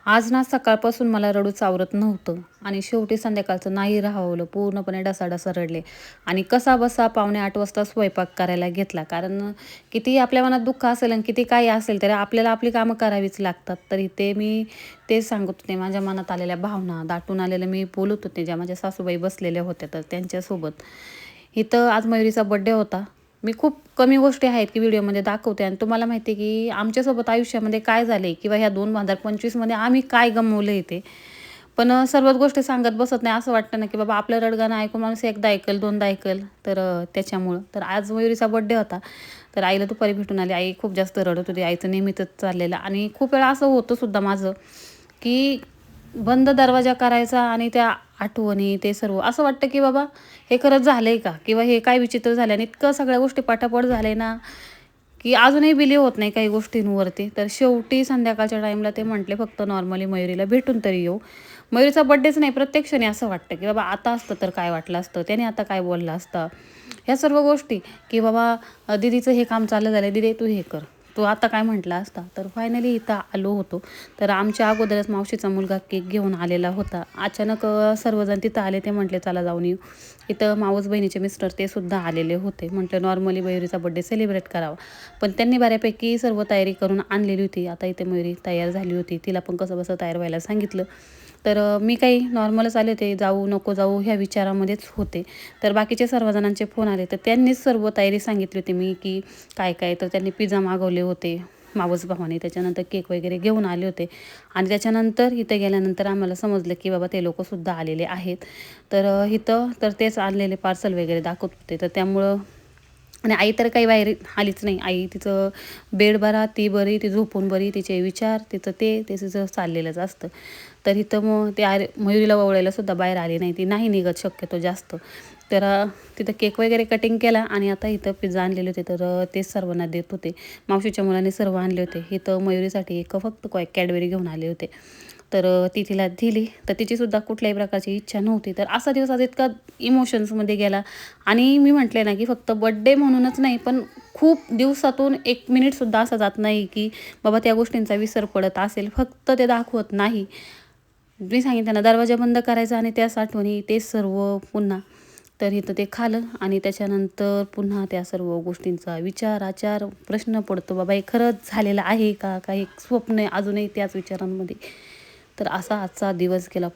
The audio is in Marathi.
आज ना सकाळपासून मला रडूच आवरत नव्हतं आणि शेवटी संध्याकाळचं नाही राहवलं. पूर्णपणे ढसाढसा रडले आणि कसाबसा पावणे 8 वाजता स्वयंपाक करायला घेतला. कारण कितीही आपल्या मनात दुःख असेल आणि किती काही असेल तरी आपल्याला आपली कामं करावीच लागतात. तरी ते मी तेच सांगत होते. माझ्या मनात आलेल्या भावना, दाटून आलेल्या मी बोलत होते. ज्या माझ्या सासूबाई बसलेल्या होत्या तर त्यांच्यासोबत. इथं आज मयुरीचा बर्थडे होता. मी खूप कमी गोष्टी आहेत की व्हिडिओमध्ये दाखवते आणि तुम्हाला माहिती आहे की आमच्यासोबत आयुष्यामध्ये काय झाले किंवा ह्या 2025 मध्ये आम्ही काय गमावलं आहे ते. पण सर्वच गोष्टी सांगत बसत नाही. असं वाटतं ना की बाबा आपलं रडगाणं ऐकून माणूस एकदा ऐकल, दोनदा ऐकल. तर त्याच्यामुळं. तर आज मयुरीचा बर्थडे होता. तर आईला दुपारी भेटून आली. आई खूप जास्त रडत होती. आईचं नेहमीचंच चाललेलं आणि खूप वेळा असं होतं सुद्धा माझं की बंद दरवाजा करायचा आणि त्या आठवणी ते सर्व असं वाटतं की बाबा हे खरंच झालंय का? किंवा हे काय विचित्र झालं आणि इतकं सगळ्या गोष्टी पटापट झाल्या ना, की अजूनही बिलीव्ह होत नाही काही गोष्टींवरती. तर शेवटी संध्याकाळच्या टाईमला ते म्हटले फक्त नॉर्मली मयुरीला भेटून तरी येऊ. मयुरीचा बर्थडेच नाही प्रत्येक क्षणी असं वाटतं की बाबा आता असतं तर काय वाटलं असतं, त्याने आता काय बोललं असतं. ह्या सर्व गोष्टी की बाबा दीदीचं हे काम चाललं झालं, दीदी तू हे कर. तो आता काय म्हटला असता. तर फायनली इथं आलो होतो. तर आमच्या अगोदरच मावशीचा मुलगा केक घेऊन आलेला होता. अचानक सर्वजण तिथं आले. ते म्हटले चला जाऊन येऊ. इथं मावस बहिणीचे मिस्टर ते सुद्धा आलेले होते. म्हटलं नॉर्मली मयुरीचा बर्थडे सेलिब्रेट करावा. पण त्यांनी बऱ्यापैकी सर्व तयारी करून आणलेली होती. आता इथे मयुरी तयार झाली होती. तिला पण कसं-बसं तयार व्हायला सांगितलं. तर मी काही नॉर्मलच आले होते. जाऊ नको जाऊ ह्या विचारामध्येच होते. तर बाकीचे सर्वजणांचे फोन आले. तर त्यांनीच सर्व तयारी सांगितली होती मी की काय-काय. तर त्यांनी पिझ्झा मागवले होते मावस भावाने. त्याच्यानंतर केक वगैरे घेऊन आले होते आणि त्याच्यानंतर इथे गेल्यानंतर आम्हाला समजलं की बाबा ते लोकंसुद्धा आलेले आहेत. तर इथं तर तेच आणलेले पार्सल वगैरे दाखवत होते. तर त्यामुळं आणि आई तर काही बाहेर आलीच नाही. आई तिचं बेड बरा, ती बरी, ती झोपून बरी, तिचे विचार, तिचं ते तिचं चाललेलंच असतं. तर इथं मग ते मयुरीला ओवाळायला सुद्धा बाहेर आली नाही. ती नाही निघत शक्यतो जास्त. तर तिथं केक वगैरे कटिंग केला आणि आता इथं पिझ्झा आणलेले होते. तर तेच सर्वांना देत होते. मावशीच्या मुलाने सर्व आणले होते. इथं मयुरीसाठी एक फक्त कॅडबरी घेऊन आले होते. तर ती तिला दिली. तर तिचीसुद्धा कुठल्याही प्रकारची इच्छा नव्हती. तर असा दिवस आज इतका इमोशन्समध्ये गेला आणि मी म्हटले ना की फक्त बर्थडे म्हणूनच नाही, पण खूप दिवसातून 1 मिनिटसुद्धा असा जात नाही की बाबा त्या गोष्टींचा विसर पडत असेल. फक्त ते दाखवत नाही. मी सांगितलं ना दरवाजा बंद करायचा आणि त्याच आठवणी तेच सर्व पुन्हा. तर इथं ते खाल्लं आणि त्याच्यानंतर पुन्हा त्या सर्व गोष्टींचा विचार, आचार, प्रश्न पडतो बाबा हे खरंच झालेलं आहे का? काही स्वप्न आहे अजूनही त्याच विचारांमध्ये. तर असा आजचा दिवस गेला.